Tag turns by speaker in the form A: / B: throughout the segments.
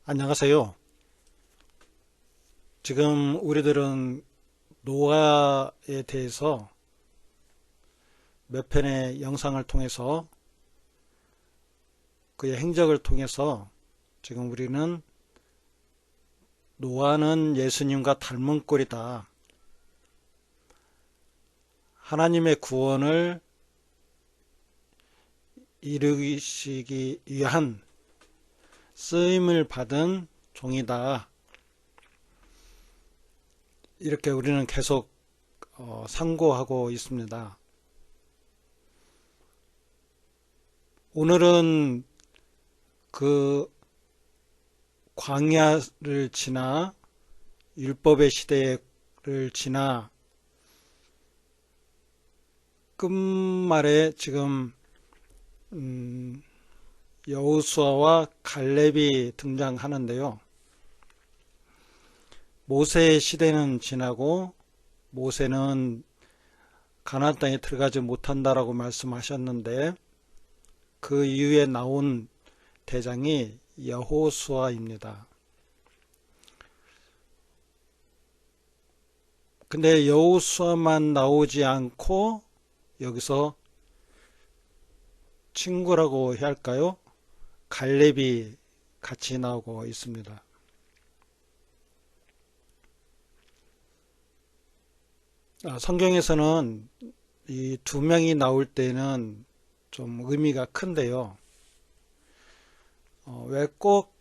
A: 안녕하세요. 지금 우리들은 노아에 대해서 몇 편의 영상을 통해서 그의 행적을 통해서 지금 우리는 노아는 예수님과 닮은 꼴이다. 하나님의 구원을 이루시기 위한 쓰임을 받은 종이다. 이렇게 우리는 계속 상고하고 있습니다. 오늘은 그 광야를 지나 율법의 시대를 지나 끝말에 지금 여호수아와 갈렙이 등장하는데요. 모세의 시대는 지나고 모세는 가나안 땅에 들어가지 못한다라고 말씀하셨는데 그 이후에 나온 대장이 여호수아입니다. 근데 여호수아만 나오지 않고 여기서 친구라고 해야 할까요? 갈렙이 같이 나오고 있습니다. 성경에서는 이 두 명이 나올 때는 좀 의미가 큰데요. 왜 꼭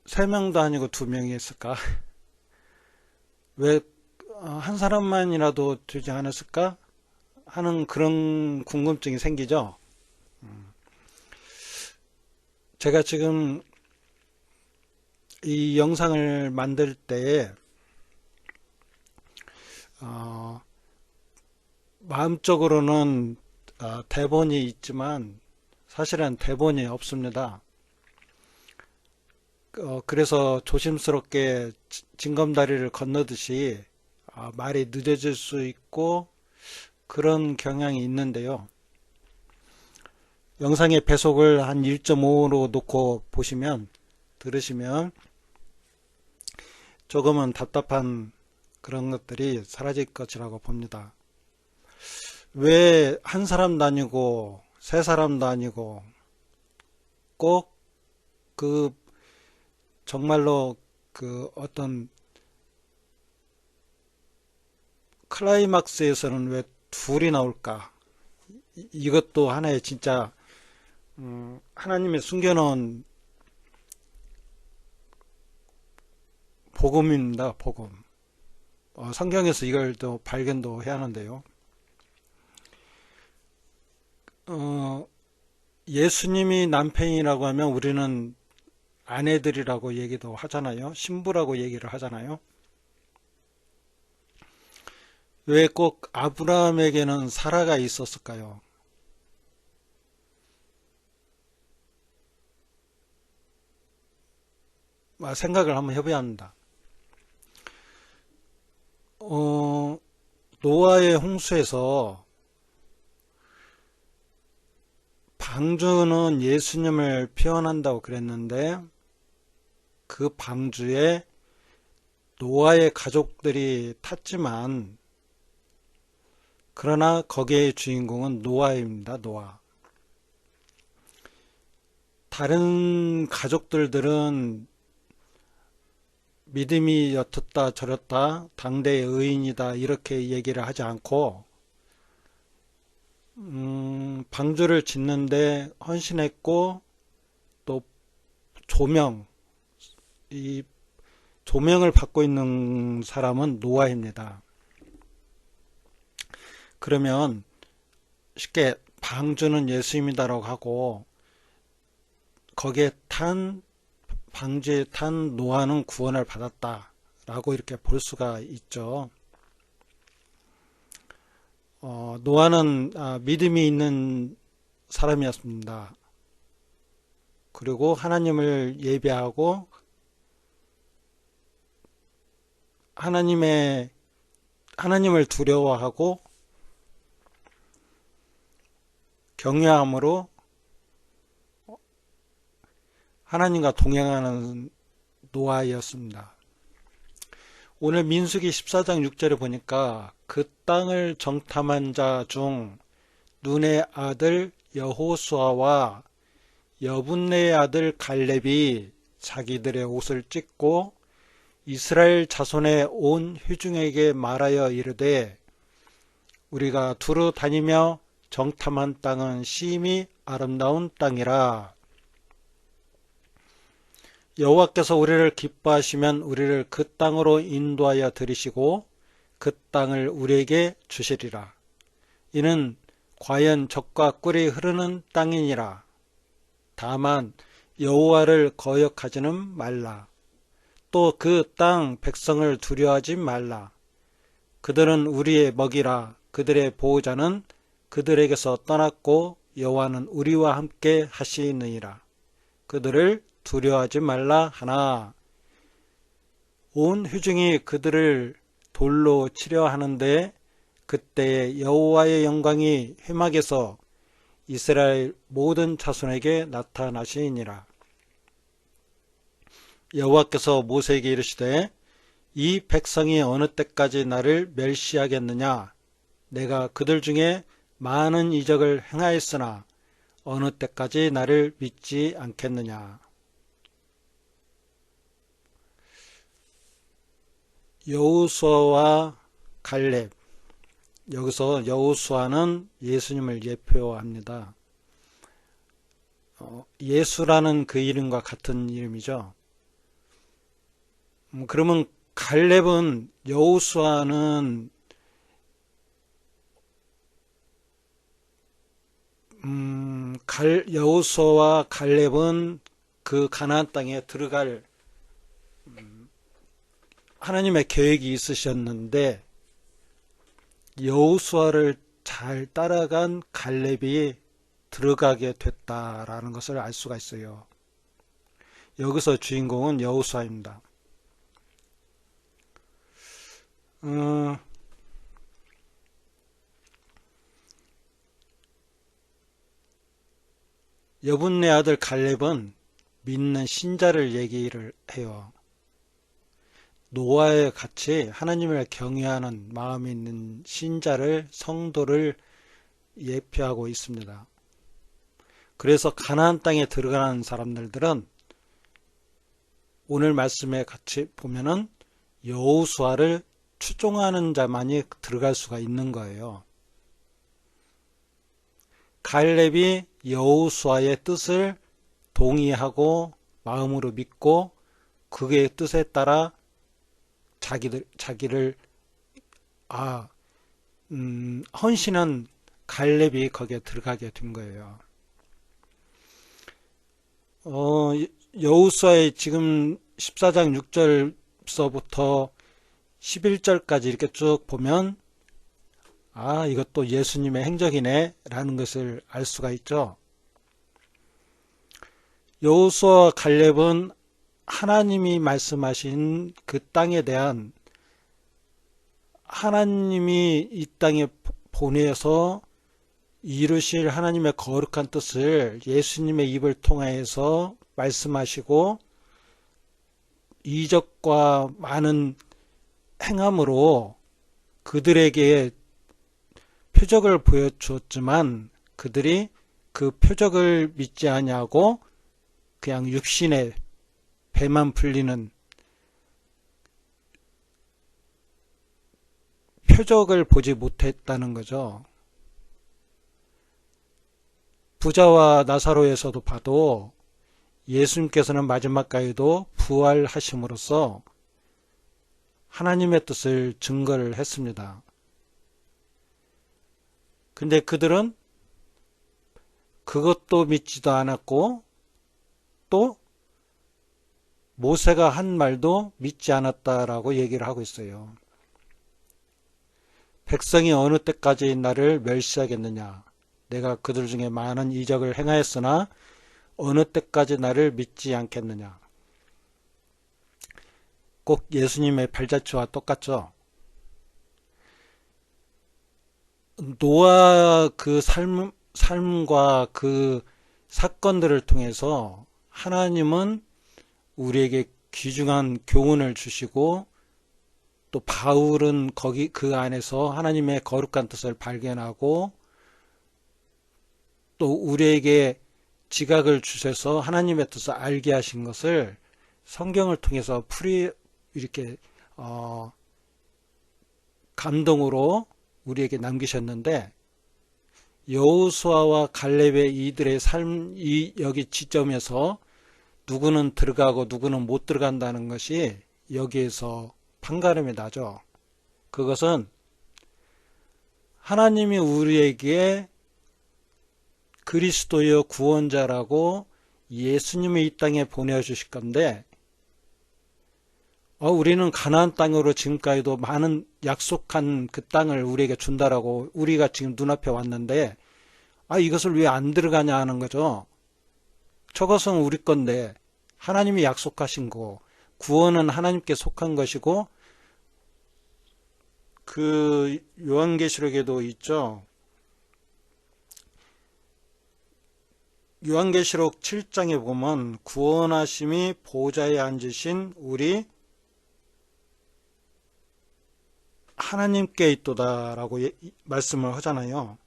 A: 세 명도 아니고 두 명이 있을까? 왜 한 사람만이라도 되지 않았을까? 하는 그런 궁금증이 생기죠. 제가 지금 이 영상을 만들 때에 마음적으로는 대본이 있지만 사실은 대본이 없습니다. 그래서 조심스럽게 징검다리를 건너듯이 말이 늦어질 수 있고 그런 경향이 있는데요. 영상의 배속을 한 1.5로 놓고 들으시면 조금은 답답한 그런 것들이 사라질 것이라고 봅니다. 왜 한 사람도 아니고 세 사람도 아니고 꼭 정말로 어떤 클라이막스에서는 왜 둘이 나올까? 이것도 하나의 진짜 하나님의 숨겨놓은 복음입니다. 복음. 성경에서 이걸 또 발견도 해야 하는데요. 예수님이 남편이라고 하면 우리는 아내들이라고 얘기도 하잖아요. 신부라고 얘기를 하잖아요. 왜 꼭 아브라함에게는 사라가 있었을까요? 생각을 한번 해봐야 합니다. 노아의 홍수에서 방주는 예수님을 표현한다고 그랬는데 그 방주에 노아의 가족들이 탔지만 그러나 거기의 주인공은 노아입니다. 노아. 다른 가족들은 믿음이 옅었다 저렸다 당대의 의인이다 이렇게 얘기를 하지 않고 방주를 짓는데 헌신했고 또 이 조명을 받고 있는 사람은 노아입니다. 그러면 쉽게 방주는 예수님이다라고 하고 거기에 방주에 탄 노아는 구원을 받았다라고 이렇게 볼 수가 있죠. 노아는 믿음이 있는 사람이었습니다. 그리고 하나님을 예배하고 하나님을 두려워하고 경외함으로 하나님과 동행하는 노아였습니다. 오늘 민수기 14장 6절에 보니까 그 땅을 정탐한 자 중 눈의 아들 여호수아와 여분네의 아들 갈렙이 자기들의 옷을 찢고 이스라엘 자손의 온 회중에게 말하여 이르되 우리가 두루 다니며 정탐한 땅은 심히 아름다운 땅이라. 여호와께서 우리를 기뻐하시면 우리를 그 땅으로 인도하여 들이시고 그 땅을 우리에게 주시리라. 이는 과연 젖과 꿀이 흐르는 땅이니라. 다만 여호와를 거역하지는 말라. 또 그 땅 백성을 두려워하지 말라. 그들은 우리의 먹이라. 그들의 보호자는 그들에게서 떠났고 여호와는 우리와 함께 하시느니라. 그들을 두려워하지 말라 하나 온 회중이 그들을 돌로 치려 하는데 그때에 여호와의 영광이 회막에서 이스라엘 모든 자손에게 나타나시니라. 여호와께서 모세에게 이르시되 이 백성이 어느 때까지 나를 멸시하겠느냐. 내가 그들 중에 많은 이적을 행하였으나 어느 때까지 나를 믿지 않겠느냐. 여호수아와 갈렙, 여기서 여호수아는 예수님을 예표합니다. 예수라는 그 이름과 같은 이름이죠. 그러면 갈렙은 여호수아는 여호수아와 갈렙은 그 가나안 땅에 들어갈 하나님의 계획이 있으셨는데 여호수아를 잘 따라간 갈렙이 들어가게 됐다라는 것을 알 수가 있어요. 여기서 주인공은 여호수아입니다. 여분네 아들 갈렙은 믿는 신자를 얘기를 해요. 노아에 같이 하나님을 경외하는 마음이 있는 신자를, 성도를 예표하고 있습니다. 그래서 가나안 땅에 들어가는 사람들은 오늘 말씀에 같이 보면은 여호수아를 추종하는 자만이 들어갈 수가 있는 거예요. 갈렙이 여호수아의 뜻을 동의하고 마음으로 믿고 그의 뜻에 따라 자기를 헌신한 갈렙이 거기에 들어가게 된 거예요. 여호수아의 지금 14장 6절서부터 11절까지 이렇게 쭉 보면 이것도 예수님의 행적이네 라는 것을 알 수가 있죠. 여호수아와 갈렙은 하나님이 말씀하신 그 땅에 대한 하나님이 이 땅에 보내서 이루실 하나님의 거룩한 뜻을 예수님의 입을 통해서 말씀하시고 이적과 많은 행함으로 그들에게 표적을 보여주었지만 그들이 그 표적을 믿지 아니하고 그냥 육신의 배만 풀리는 표적을 보지 못했다는 거죠. 부자와 나사로에서도 봐도 예수님께서는 마지막까지도 부활하심으로써 하나님의 뜻을 증거를 했습니다. 근데 그들은 그것도 믿지도 않았고 또 모세가 한 말도 믿지 않았다라고 얘기를 하고 있어요. 백성이 어느 때까지 나를 멸시하겠느냐. 내가 그들 중에 많은 이적을 행하였으나 어느 때까지 나를 믿지 않겠느냐. 꼭 예수님의 발자취와 똑같죠. 노아 그 삶과 그 사건들을 통해서 하나님은 우리에게 귀중한 교훈을 주시고 또 바울은 그 안에서 하나님의 거룩한 뜻을 발견하고 또 우리에게 지각을 주셔서 하나님의 뜻을 알게 하신 것을 성경을 통해서 이렇게 감동으로 우리에게 남기셨는데, 여호수아와 갈렙의 이들의 삶이 여기 지점에서 누구는 들어가고 누구는 못 들어간다는 것이 여기에서 판가름이 나죠. 그것은 하나님이 우리에게 그리스도여 구원자라고 예수님을 이 땅에 보내주실 건데, 우리는 가나안 땅으로 지금까지도 많은 약속한 그 땅을 우리에게 준다라고 우리가 지금 눈앞에 왔는데, 이것을 왜 안 들어가냐 하는 거죠. 저것은 우리 건데 하나님이 약속하신 거, 구원은 하나님께 속한 것이고, 그 요한계시록에도 있죠. 요한계시록 7장에 보면 구원하심이 보좌에 앉으신 우리 하나님께 있도다라고 말씀을 하잖아요.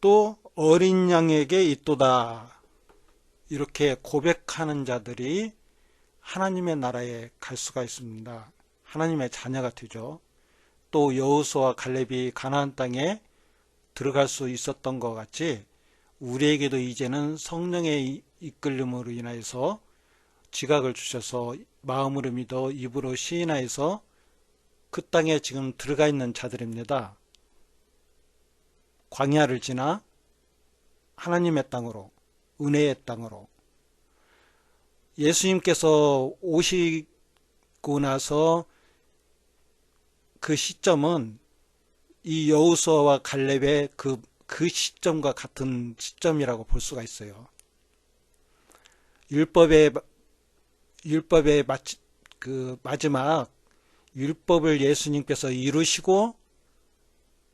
A: 또 어린 양에게 있도다, 이렇게 고백하는 자들이 하나님의 나라에 갈 수가 있습니다. 하나님의 자녀가 되죠. 또 여호수아와 갈렙이 가나안 땅에 들어갈 수 있었던 것 같이 우리에게도 이제는 성령의 이끌림으로 인하여서 지각을 주셔서 마음으로 믿어 입으로 시인하여서 그 땅에 지금 들어가 있는 자들입니다. 광야를 지나 하나님의 땅으로, 은혜의 땅으로. 예수님께서 오시고 나서 그 시점은 이 여호수아와 갈렙의 그 시점과 같은 시점이라고 볼 수가 있어요. 율법의 마지막 율법을 예수님께서 이루시고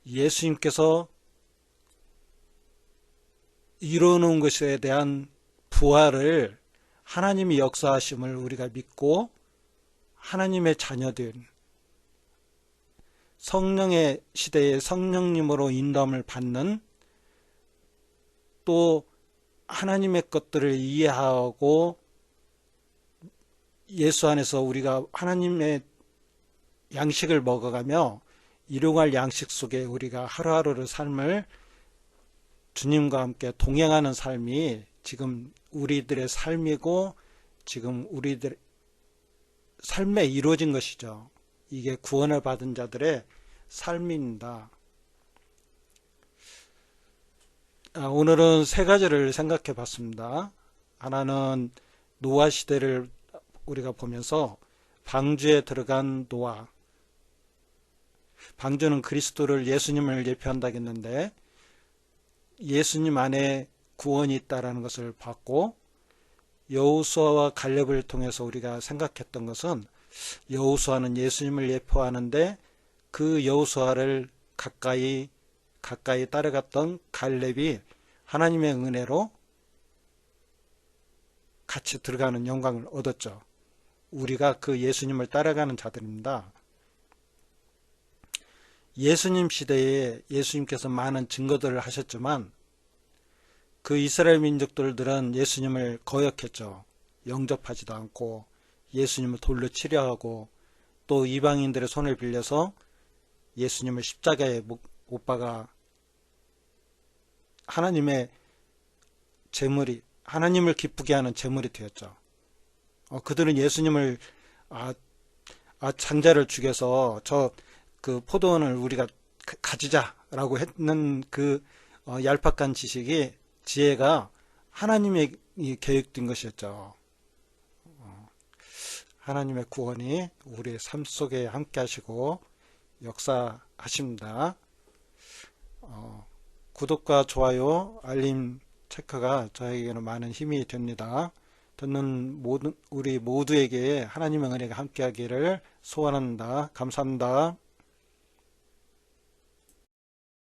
A: 예수님께서 이루는 것에 대한 부활을 하나님이 역사하심을 우리가 믿고 하나님의 자녀들, 성령의 시대에 성령님으로 인도함을 받는, 또 하나님의 것들을 이해하고 예수 안에서 우리가 하나님의 양식을 먹어가며 일용할 양식 속에 우리가 하루하루의 삶을 주님과 함께 동행하는 삶이 지금 우리들의 삶이고 지금 우리들의 삶에 이루어진 것이죠. 이게 구원을 받은 자들의 삶입니다. 오늘은 세 가지를 생각해 봤습니다. 하나는 노아 시대를 우리가 보면서 방주에 들어간 노아. 방주는 그리스도를, 예수님을 예표한다고 했는데 예수님 안에 구원이 있다는 것을 봤고, 여호수아와 갈렙을 통해서 우리가 생각했던 것은 여호수아는 예수님을 예표하는데 그 여호수아를 가까이 따라갔던 갈렙이 하나님의 은혜로 같이 들어가는 영광을 얻었죠. 우리가 그 예수님을 따라가는 자들입니다. 예수님 시대에 예수님께서 많은 증거들을 하셨지만 그 이스라엘 민족들은 예수님을 거역했죠. 영접하지도 않고 예수님을 돌로 치려 하고 또 이방인들의 손을 빌려서 예수님을 십자가에 못 박아 하나님의 제물이, 하나님을 기쁘게 하는 제물이 되었죠. 그들은 예수님을 장자를 죽여서 그 포도원을 우리가 가지자라고 했는 그 얄팍한 지혜가 하나님의 계획된 것이었죠. 하나님의 구원이 우리의 삶 속에 함께 하시고 역사하십니다. 구독과 좋아요, 알림 체크가 저에게는 많은 힘이 됩니다. 듣는 우리 모두에게 하나님의 은혜가 함께 하기를 소원합니다. 감사합니다.